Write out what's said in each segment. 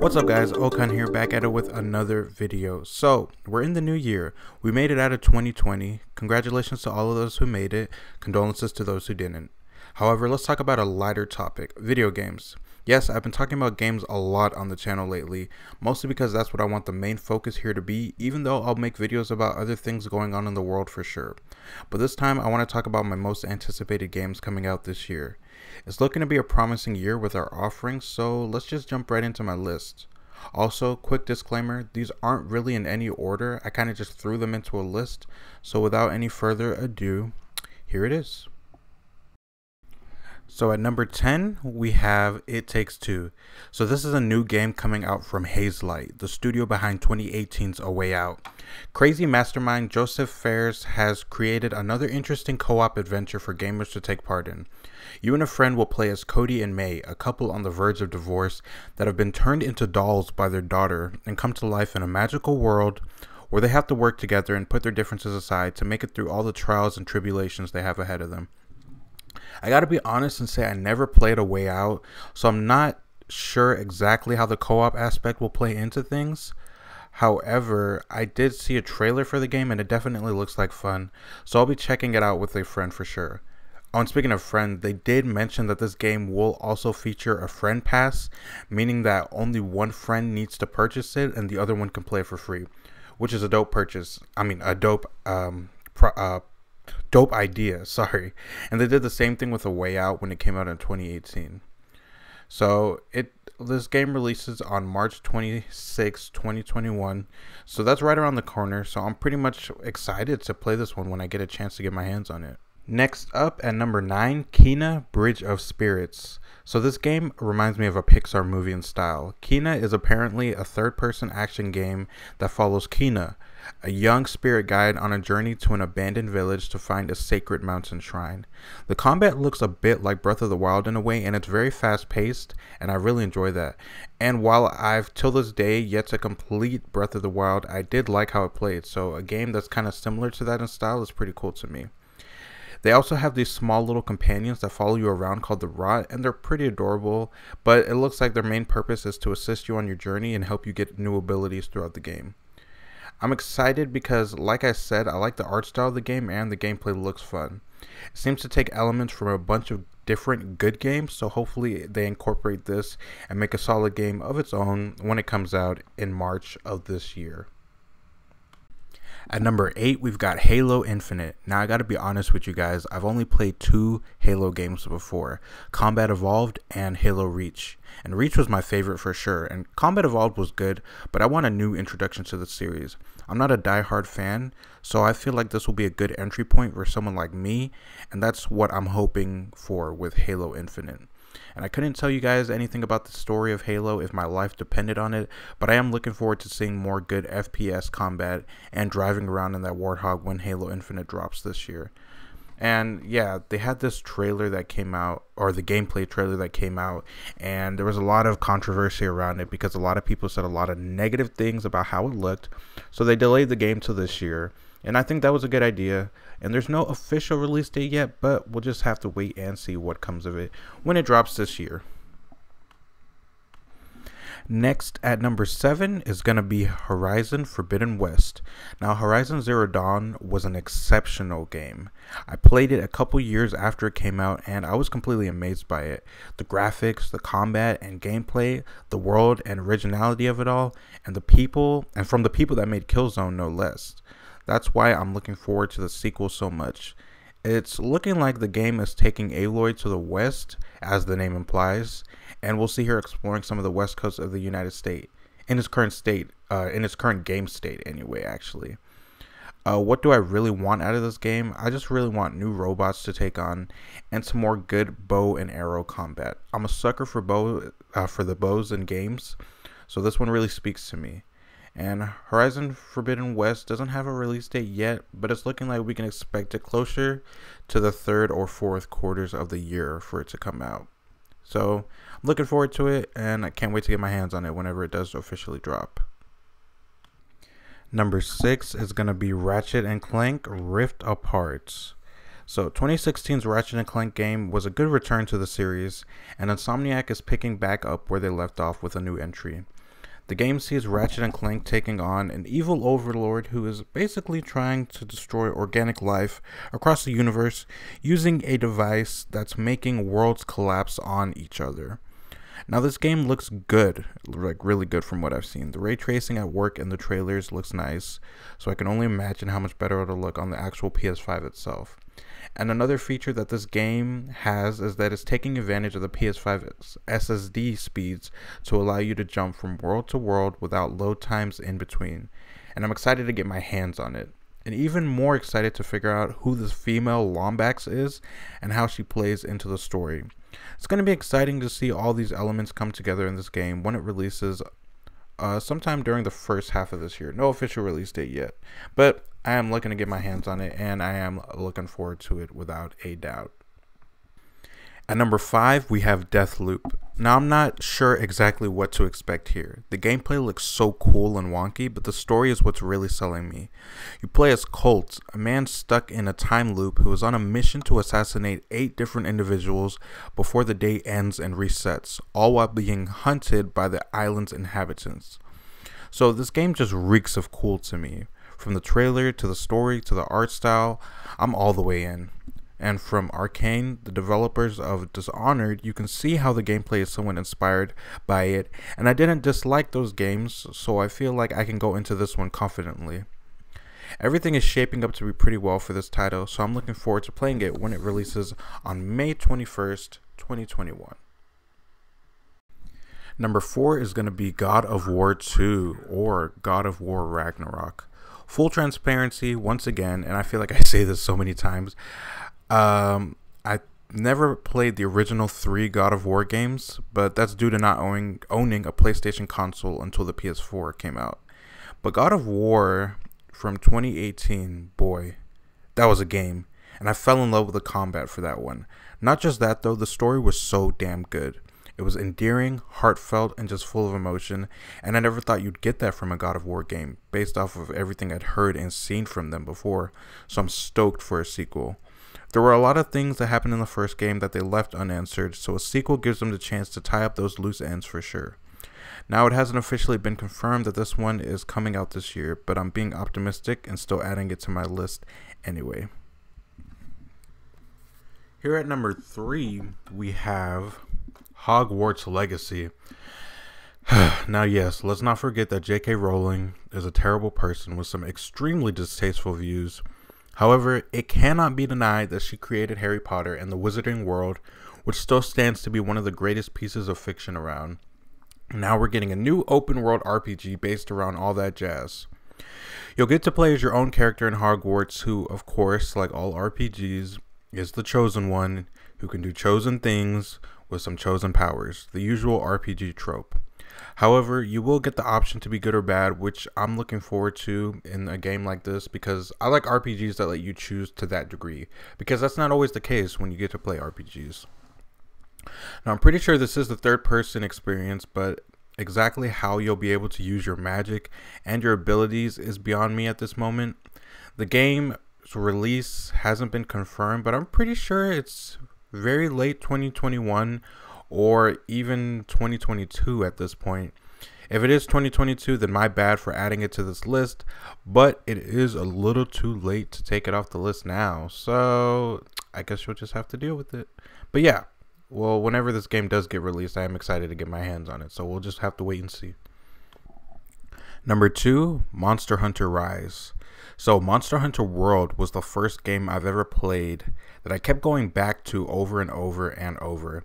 What's up guys, Okan here, back at it with another video. So, we're in the new year. We made it out of 2020. Congratulations to all of those who made it. Condolences to those who didn't. However, let's talk about a lighter topic, video games. Yes, I've been talking about games a lot on the channel lately, mostly because that's what I want the main focus here to be, even though I'll make videos about other things going on in the world for sure. But this time, I want to talk about my most anticipated games coming out this year. It's looking to be a promising year with our offerings, so let's just jump right into my list. Also, quick disclaimer, these aren't really in any order, I kind of just threw them into a list, so without any further ado, here it is. So at number 10, we have It Takes Two. So this is a new game coming out from Hazelight, the studio behind 2018's A Way Out. Crazy mastermind Joseph Fares has created another interesting co-op adventure for gamers to take part in. You and a friend will play as Cody and May, a couple on the verge of divorce that have been turned into dolls by their daughter and come to life in a magical world where they have to work together and put their differences aside to make it through all the trials and tribulations they have ahead of them. I gotta be honest and say I never played A Way Out, so I'm not sure exactly how the co-op aspect will play into things. However, I did see a trailer for the game and it definitely looks like fun, so I'll be checking it out with a friend for sure. Oh, and speaking of friend, they did mention that this game will also feature a friend pass, meaning that only one friend needs to purchase it and the other one can play it for free, which is a dope purchase. I mean, a dope dope idea, sorry. And they did the same thing with A Way Out when it came out in 2018. So this game releases on March 26, 2021. So that's right around the corner. So I'm pretty much excited to play this one when I get a chance to get my hands on it. Next up at number 9, Kina, Bridge of Spirits. So this game reminds me of a Pixar movie in style. Kina is apparently a third-person action game that follows Kina, a young spirit guide on a journey to an abandoned village to find a sacred mountain shrine. The combat looks a bit like Breath of the Wild in a way, and it's very fast-paced, and I really enjoy that. And while I've till this day yet to complete Breath of the Wild, I did like how it played, so a game that's kind of similar to that in style is pretty cool to me. They also have these small little companions that follow you around called the Rot, and they're pretty adorable, but it looks like their main purpose is to assist you on your journey and help you get new abilities throughout the game. I'm excited because, like I said, I like the art style of the game and the gameplay looks fun. It seems to take elements from a bunch of different good games, so hopefully they incorporate this and make a solid game of its own when it comes out in March of this year. At number 8, we've got Halo Infinite. Now, I gotta be honest with you guys, I've only played 2 Halo games before, Combat Evolved and Halo Reach. And Reach was my favorite for sure, and Combat Evolved was good, but I want a new introduction to the series. I'm not a die-hard fan, so I feel like this will be a good entry point for someone like me, and that's what I'm hoping for with Halo Infinite. And I couldn't tell you guys anything about the story of Halo if my life depended on it, but I am looking forward to seeing more good FPS combat and driving around in that Warthog when Halo Infinite drops this year. And yeah, they had this trailer that came out, or the gameplay trailer that came out, and there was a lot of controversy around it because a lot of people said a lot of negative things about how it looked, so they delayed the game till this year. And I think that was a good idea, and there's no official release date yet, but we'll just have to wait and see what comes of it when it drops this year. Next at number 7 is going to be Horizon Forbidden West. Now, Horizon Zero Dawn was an exceptional game. I played it a couple years after it came out and I was completely amazed by it. The graphics, the combat and gameplay, the world and originality of it all, and the people, and from the people that made Killzone no less. That's why I'm looking forward to the sequel so much. It's looking like the game is taking Aloy to the west, as the name implies, and we'll see her exploring some of the west coast of the United States in its current state, in its current game state anyway, actually. What do I really want out of this game? I just really want new robots to take on and some more good bow and arrow combat. I'm a sucker for the bows in games, so this one really speaks to me. And Horizon Forbidden West doesn't have a release date yet, but it's looking like we can expect it closer to the 3rd or 4th quarters of the year for it to come out. So I'm looking forward to it, and I can't wait to get my hands on it whenever it does officially drop. Number 6 is going to be Ratchet and Clank Rift Apart. So 2016's Ratchet & Clank game was a good return to the series, and Insomniac is picking back up where they left off with a new entry. The game sees Ratchet and Clank taking on an evil overlord who is basically trying to destroy organic life across the universe using a device that's making worlds collapse on each other. Now this game looks good, like really good from what I've seen. The ray tracing at work in the trailers looks nice, so I can only imagine how much better it'll look on the actual PS5 itself. And another feature that this game has is that it's taking advantage of the PS5's SSD speeds to allow you to jump from world to world without load times in between. And I'm excited to get my hands on it. And even more excited to figure out who this female Lombax is and how she plays into the story. It's going to be exciting to see all these elements come together in this game when it releases sometime during the first half of this year. No official release date yet, but I am looking to get my hands on it, and I am looking forward to it without a doubt. At number 5, we have Deathloop. Now, I'm not sure exactly what to expect here. The gameplay looks so cool and wonky, but the story is what's really selling me. You play as Colt, a man stuck in a time loop who is on a mission to assassinate 8 different individuals before the day ends and resets, all while being hunted by the island's inhabitants. So this game just reeks of cool to me. From the trailer to the story to the art style, I'm all the way in. And from Arcane, the developers of Dishonored, you can see how the gameplay is somewhat inspired by it, and I didn't dislike those games, so I feel like I can go into this one confidently. Everything is shaping up to be pretty well for this title, so I'm looking forward to playing it when it releases on May 21st, 2021. Number 4 is going to be God of War 2, or God of War Ragnarok. Full transparency, once again, and I feel like I say this so many times, I never played the original 3 God of War games, but that's due to not owning a PlayStation console until the PS4 came out. But God of War from 2018, boy, that was a game, and I fell in love with the combat for that one. Not just that though, the story was so damn good. It was endearing, heartfelt, and just full of emotion, and I never thought you'd get that from a God of War game, based off of everything I'd heard and seen from them before, so I'm stoked for a sequel. There were a lot of things that happened in the first game that they left unanswered, so a sequel gives them the chance to tie up those loose ends for sure. Now, it hasn't officially been confirmed that this one is coming out this year, but I'm being optimistic and still adding it to my list anyway. Here at number 3, we have Hogwarts Legacy. Now, yes, let's not forget that J.K. Rowling is a terrible person with some extremely distasteful views. However, it cannot be denied that she created Harry Potter and the Wizarding World, which still stands to be one of the greatest pieces of fiction around. Now we're getting a new open world RPG based around all that jazz. You'll get to play as your own character in Hogwarts who, of course, like all RPGs, is the chosen one who can do chosen things with some chosen powers, the usual RPG trope. However, you will get the option to be good or bad, which I'm looking forward to in a game like this because I like RPGs that let you choose to that degree, because that's not always the case when you get to play RPGs. Now, I'm pretty sure this is the third-person experience, but exactly how you'll be able to use your magic and your abilities is beyond me at this moment. The game's release hasn't been confirmed, but I'm pretty sure it's very late 2021 or even 2022 at this point. If it is 2022, then my bad for adding it to this list, but it is a little too late to take it off the list now, so I guess you'll just have to deal with it. But yeah, well, whenever this game does get released, I am excited to get my hands on it, so we'll just have to wait and see. Number 2, Monster Hunter Rise. So Monster Hunter World was the first game I've ever played that I kept going back to over and over and over.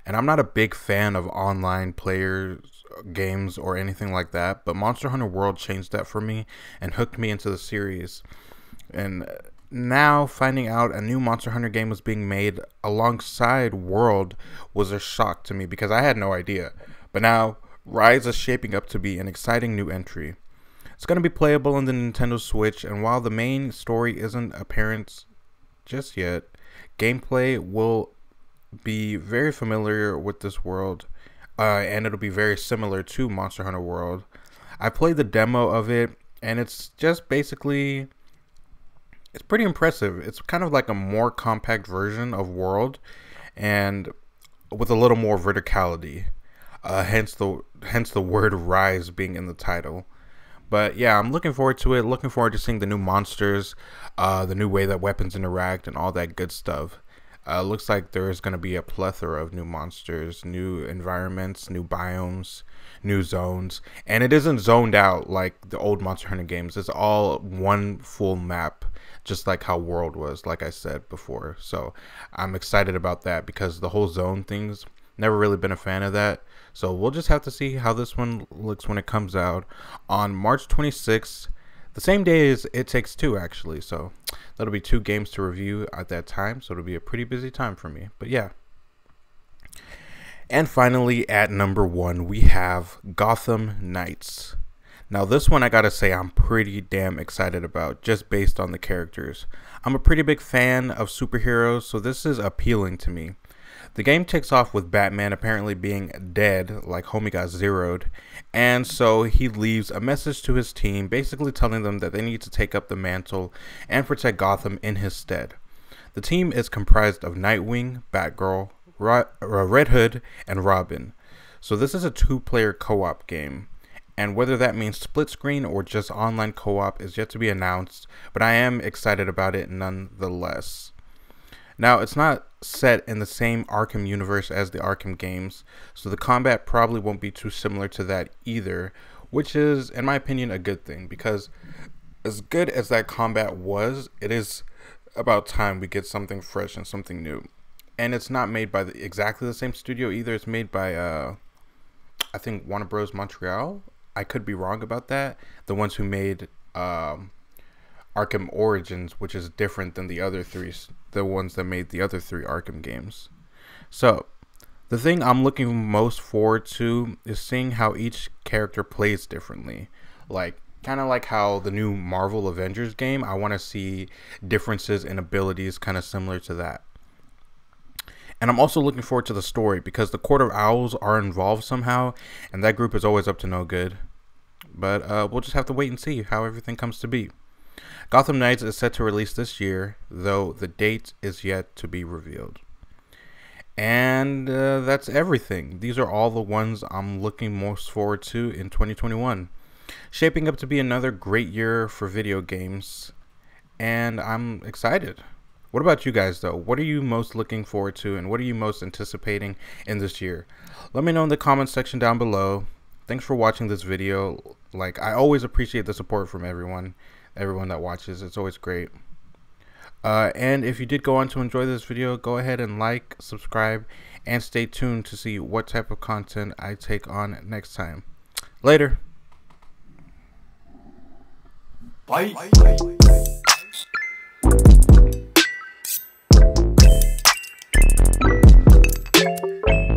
And I'm not a big fan of online players games or anything like that, but Monster Hunter World changed that for me and hooked me into the series. And now finding out a new Monster Hunter game was being made alongside World was a shock to me because I had no idea. But now Rise is shaping up to be an exciting new entry. It's going to be playable on the Nintendo Switch, and while the main story isn't apparent just yet, gameplay will be very familiar with this world, and it'll be very similar to Monster Hunter World. I played the demo of it, and it's just basically, it's pretty impressive. It's kind of like a more compact version of World, and with a little more verticality. hence the word rise being in the title. But yeah, I'm looking forward to it. Looking forward to seeing the new monsters, the new way that weapons interact, and all that good stuff. Looks like there's going to be a plethora of new monsters, new environments, new biomes, new zones. And it isn't zoned out like the old Monster Hunter games. It's all one full map, just like how World was, like I said before. So I'm excited about that because the whole zone things, never really been a fan of that. So we'll just have to see how this one looks when it comes out on March 26th. The same day as It Takes Two, actually. So that'll be 2 games to review at that time. So it'll be a pretty busy time for me. But yeah. And finally, at number 1, we have Gotham Knights. Now this one I gotta say I'm pretty damn excited about, just based on the characters. I'm a pretty big fan of superheroes, so this is appealing to me. The game takes off with Batman apparently being dead, like homie got zeroed, and so he leaves a message to his team basically telling them that they need to take up the mantle and protect Gotham in his stead. The team is comprised of Nightwing, Batgirl, Red Hood, and Robin. So this is a 2-player co-op game, and whether that means split screen or just online co-op is yet to be announced, but I am excited about it nonetheless. Now, it's not set in the same Arkham universe as the Arkham games, so the combat probably won't be too similar to that either, which is, in my opinion, a good thing, because as good as that combat was, it is about time we get something fresh and something new. And it's not made by exactly the same studio either. It's made by, I think, Warner Bros. Montreal. I could be wrong about that. The ones who made Arkham Origins, which is different than the other 3, the ones that made the other 3 Arkham games. So the thing I'm looking most forward to is seeing how each character plays differently. Like, kind of like how the new Marvel Avengers game, I want to see differences in abilities kind of similar to that. And I'm also looking forward to the story, because the Court of Owls are involved somehow, and that group is always up to no good. But we'll just have to wait and see how everything comes to be. Gotham Knights is set to release this year, though the date is yet to be revealed. And that's everything. These are all the ones I'm looking most forward to in 2021. Shaping up to be another great year for video games, and I'm excited. What about you guys, though? What are you most looking forward to, and what are you most anticipating in this year? Let me know in the comments section down below. Thanks for watching this video. Like, I always appreciate the support from everyone that watches. It's always great. And if you did go on to enjoy this video, go ahead and like, subscribe, and stay tuned to see what type of content I take on next time. Later. Bye.